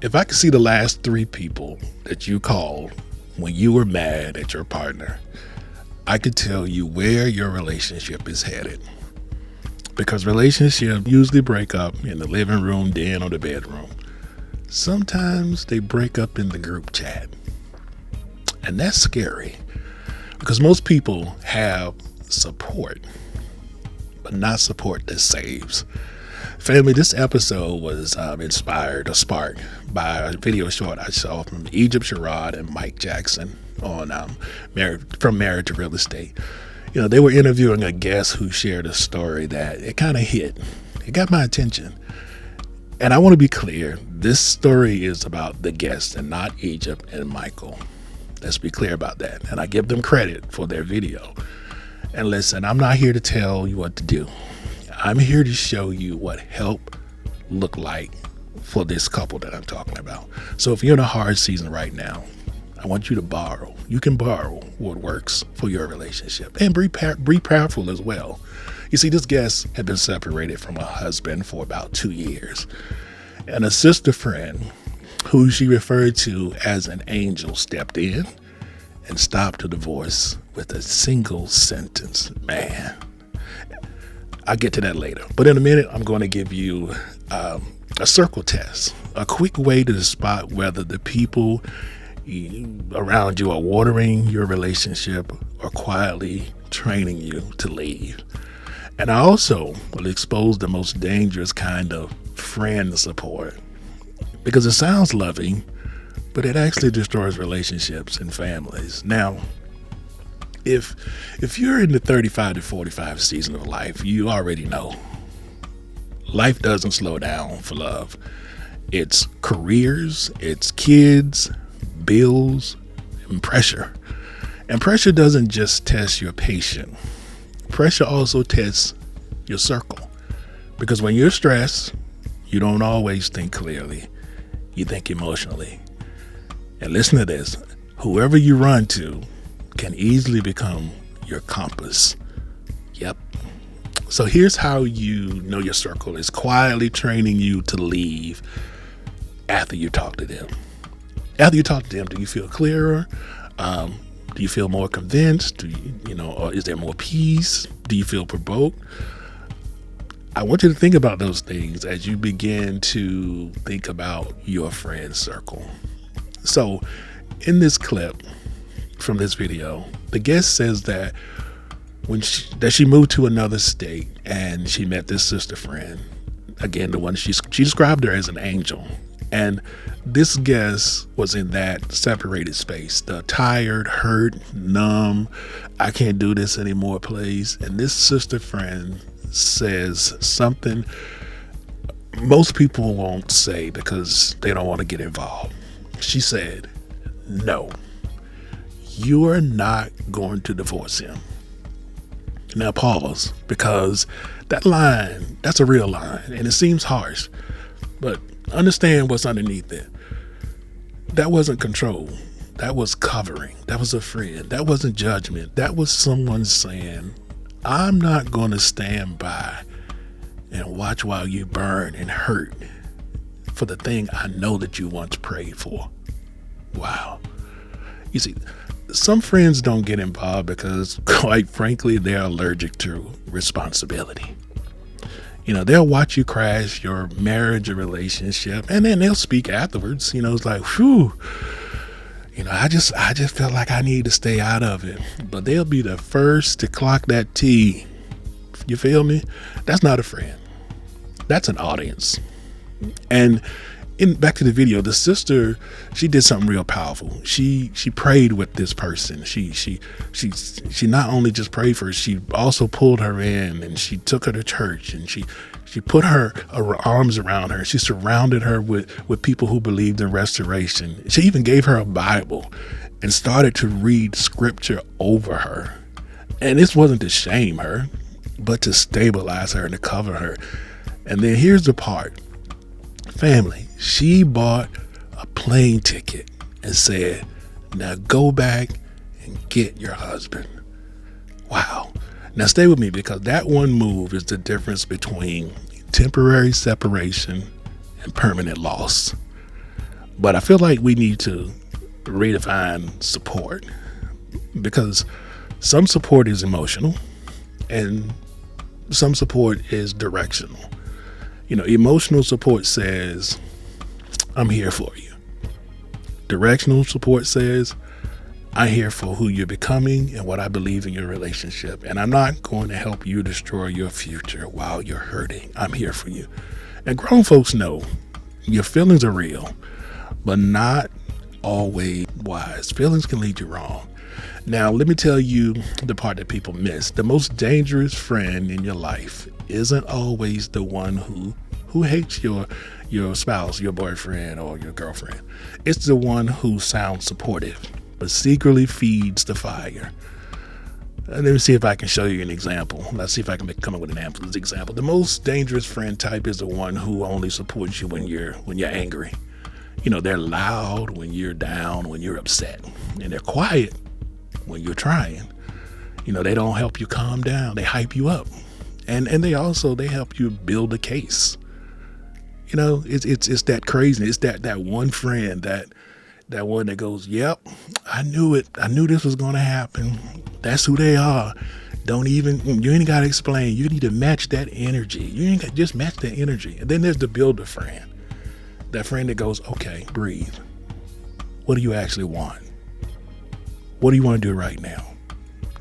If I could see the last three people that you called when you were mad at your partner, I could tell you where your relationship is headed. Because relationships usually break up in the living room, den, or the bedroom. Sometimes they break up in the group chat. And that's scary because most people have support, but not support that saves. Family, this episode was inspired or sparked by a video short I saw from Egypt Sherrod and Mike Jackson on from Married to Real Estate. You know, they were interviewing a guest who shared a story that it kind of hit. It got my attention. And I want to be clear, this story is about the guest and not Egypt and Michael. Let's be clear about that. And I give them credit for their video. And listen, I'm not here to tell you what to do. I'm here to show you what help look like for this couple that I'm talking about. So if you're in a hard season right now, I want you to borrow. You can borrow what works for your relationship and be prayerful as well. You see, this guest had been separated from her husband for about 2 years. And a sister friend who she referred to as an angel stepped in and stopped the divorce with a single sentence. Man, I'll get to that later. But in a minute, I'm going to give you a circle test, a quick way to spot whether the people around you are watering your relationship or quietly training you to leave. And I also will expose the most dangerous kind of friend support, because it sounds loving, but it actually destroys relationships and families. Now, if you're in the 35 to 45 season of life, you already know life doesn't slow down for love. It's careers, it's kids, bills, and pressure. And pressure doesn't just test your patience. Pressure also tests your circle. Because when you're stressed, you don't always think clearly. You think emotionally. And listen to this. Whoever you run to can easily become your compass. Yep. So here's how you know your circle is quietly training you to leave after you talk to them. After you talk to them, do you feel clearer? Do you feel more convinced? Or is there more peace? Do you feel provoked? I want you to think about those things as you begin to think about your friend circle. So in this clip from this video, the guest says that she moved to another state and she met this sister friend. Again, the one she described her as an angel. And this guest was in that separated space, the tired, hurt, numb, I can't do this anymore, please. And this sister friend says something most people won't say because they don't want to get involved. She said, "No, you are not going to divorce him." Now pause, because that line, that's a real line, and it seems harsh, but understand what's underneath it. That wasn't control. That was covering. That was a friend. That wasn't judgment. That was someone saying, I'm not going to stand by and watch while you burn and hurt for the thing I know that you once prayed for. Wow. You see, some friends don't get involved because, quite frankly, they're allergic to responsibility. They'll watch you crash your marriage or relationship, and then they'll speak afterwards. It's like, whew, I just felt like I need to stay out of it. But they'll be the first to clock that T. You feel me? That's not a friend. That's an audience. And back to the video, the sister, she did something real powerful. She prayed with this person. She not only just prayed for her, she also pulled her in and she took her to church, and she put her arms around her. She surrounded her with people who believed in restoration. She even gave her a Bible and started to read scripture over her. And this wasn't to shame her, but to stabilize her and to cover her. And then here's the part. Family, she bought a plane ticket and said, now go back and get your husband. Wow. Now stay with me, because that one move is the difference between temporary separation and permanent loss. But I feel like we need to redefine support, because some support is emotional and some support is directional. Emotional support says, I'm here for you. Directional support says, I'm here for who you're becoming and what I believe in your relationship. And I'm not going to help you destroy your future while you're hurting. I'm here for you. And grown folks know your feelings are real, but not always wise. Feelings can lead you wrong. Now, let me tell you the part that people miss. The most dangerous friend in your life isn't always the one who hates your spouse, your boyfriend, or your girlfriend. It's the one who sounds supportive, but secretly feeds the fire. Let me see if I can show you an example. Let's see if I can come up with an example. The most dangerous friend type is the one who only supports you when you're angry. They're loud when you're down, when you're upset, and they're quiet when you're trying. They don't help you calm down. They hype you up, and they help you build a case. It's that crazy. It's that one friend, that one that goes, yep, I knew it. I knew this was going to happen. That's who they are. You ain't got to explain. You need to match that energy. You ain't got to just match that energy. And then there's the builder friend. That friend that goes, okay, breathe. What do you actually want? What do you want to do right now?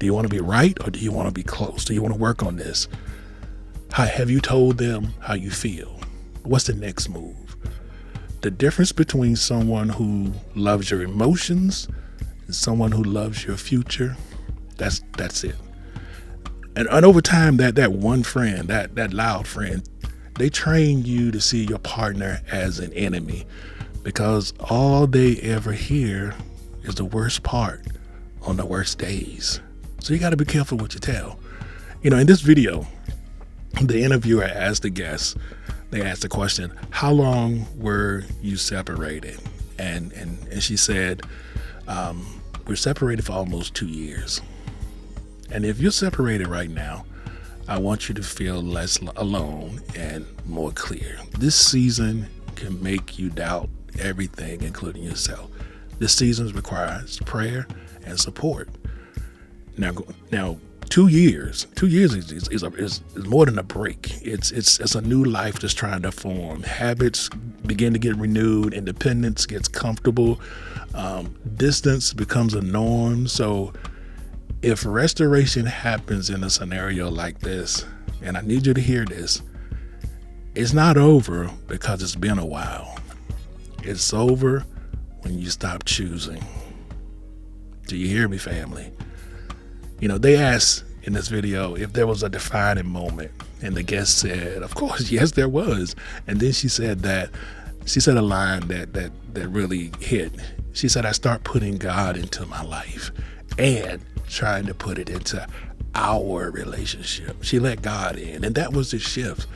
Do you want to be right, or do you want to be close? Do you want to work on this? Have you told them how you feel? What's the next move? The difference between someone who loves your emotions and someone who loves your future, that's it. And over time, that one friend, that loud friend, they train you to see your partner as an enemy, because all they ever hear is the worst part on the worst days. So you got to be careful what you tell. In this video, the interviewer asked the guest, they asked the question, how long were you separated? And she said, we're separated for almost 2 years. And if you're separated right now, I want you to feel less alone and more clear. This season can make you doubt everything, including yourself. This season requires prayer and support. Now 2 years is more than a break. It's a new life that's trying to form. Habits begin to get renewed. Independence gets comfortable. Distance becomes a norm. So if restoration happens in a scenario like this, and I need you to hear this, it's not over because it's been a while. It's over when you stop choosing. Do you hear me, family? They asked in this video if there was a defining moment, and the guest said, of course, yes, there was. And then she said a line that really hit. She said, I start putting God into my life and trying to put it into our relationship. She let God in, and that was the shift,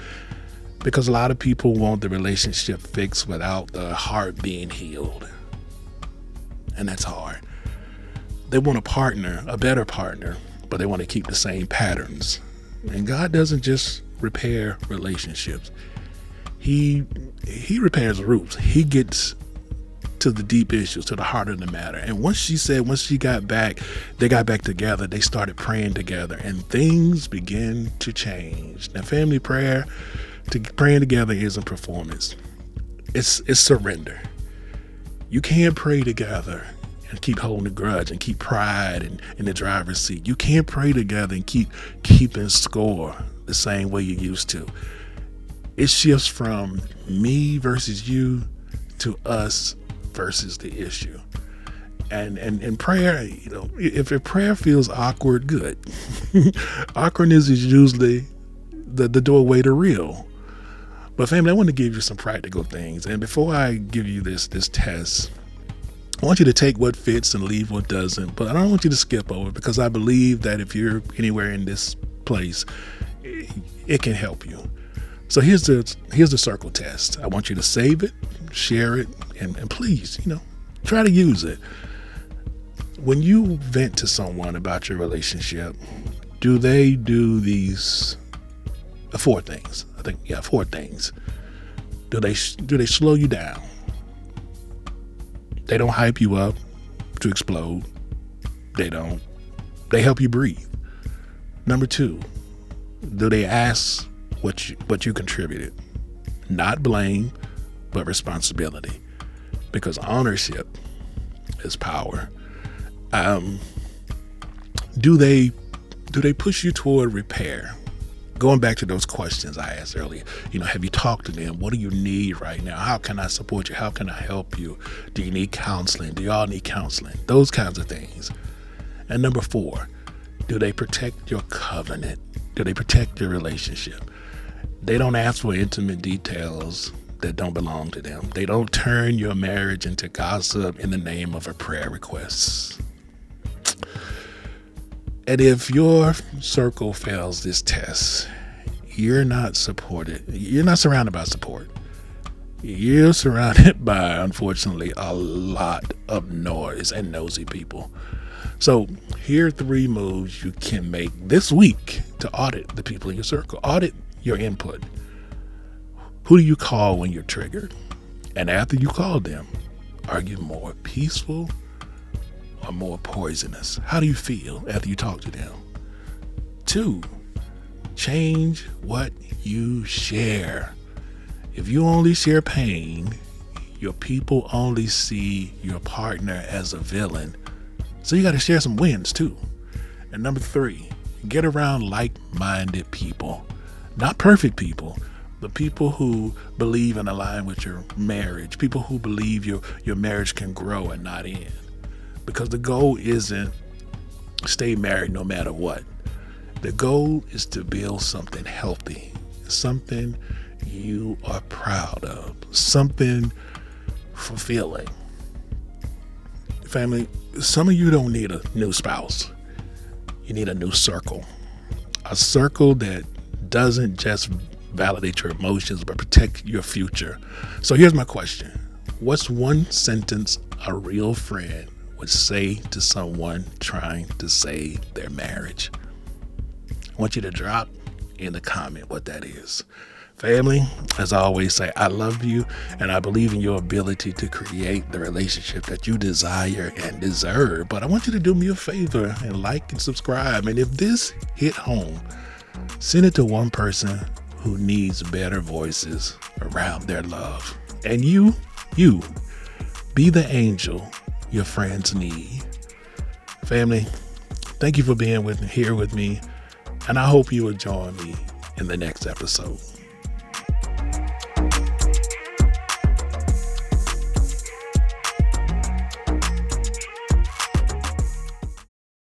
because a lot of people want the relationship fixed without the heart being healed, and that's hard. They want a better partner, but they want to keep the same patterns. And God doesn't just repair relationships. He repairs roots. He gets to the deep issues, to the heart of the matter. And once she got back, they got back together, they started praying together, and things begin to change. Now, family praying together isn't performance. It's surrender. You can't pray together and keep holding a grudge and keep pride in the driver's seat. You can't pray together and keep keeping score the same way you used to. It shifts from me versus you to us versus the issue. And prayer, if a prayer feels awkward, good. Awkwardness is usually the doorway to real. But family, I want to give you some practical things. And before I give you this test, I want you to take what fits and leave what doesn't. But I don't want you to skip over it, because I believe that if you're anywhere in this place, it can help you. So here's the circle test. I want you to save it, share it, and please, try to use it. When you vent to someone about your relationship, do they do these 4 things? I think, 4 things. Do they slow you down? They don't hype you up to explode. They don't. They help you breathe. Number two, do they ask what you contributed? Not blame, but responsibility. Because ownership is power. Do they push you toward repair? Going back to those questions I asked earlier, have you talked to them? What do you need right now? How can I support you? How can I help you? Do you need counseling? Do y'all need counseling? Those kinds of things. And number four, do they protect your covenant? Do they protect your relationship? They don't ask for intimate details that don't belong to them. They don't turn your marriage into gossip in the name of a prayer request. And if your circle fails this test, you're not supported. You're not surrounded by support. You're surrounded by, unfortunately, a lot of noise and nosy people. So here are 3 moves you can make this week to audit the people in your circle. Audit your input. Who do you call when you're triggered? And after you call them, are you more peaceful or more poisonous? How do you feel after you talk to them? 2, change what you share. If you only share pain, your people only see your partner as a villain. So you got to share some wins too. And number 3, get around like-minded people. Not perfect people, but people who believe and align with your marriage. People who believe your marriage can grow and not end. Because the goal isn't stay married no matter what. The goal is to build something healthy, something you are proud of, something fulfilling. Family, some of you don't need a new spouse. You need a new circle. A circle that doesn't just validate your emotions, but protect your future. So here's my question. What's one sentence a real friend would say to someone trying to save their marriage? I want you to drop in the comment what that is. Family, as I always say, I love you and I believe in your ability to create the relationship that you desire and deserve. But I want you to do me a favor and like and subscribe. And if this hit home, send it to one person who needs better voices around their love. And you, be the angel your friends need. Family, thank you for being here with me. And I hope you will join me in the next episode.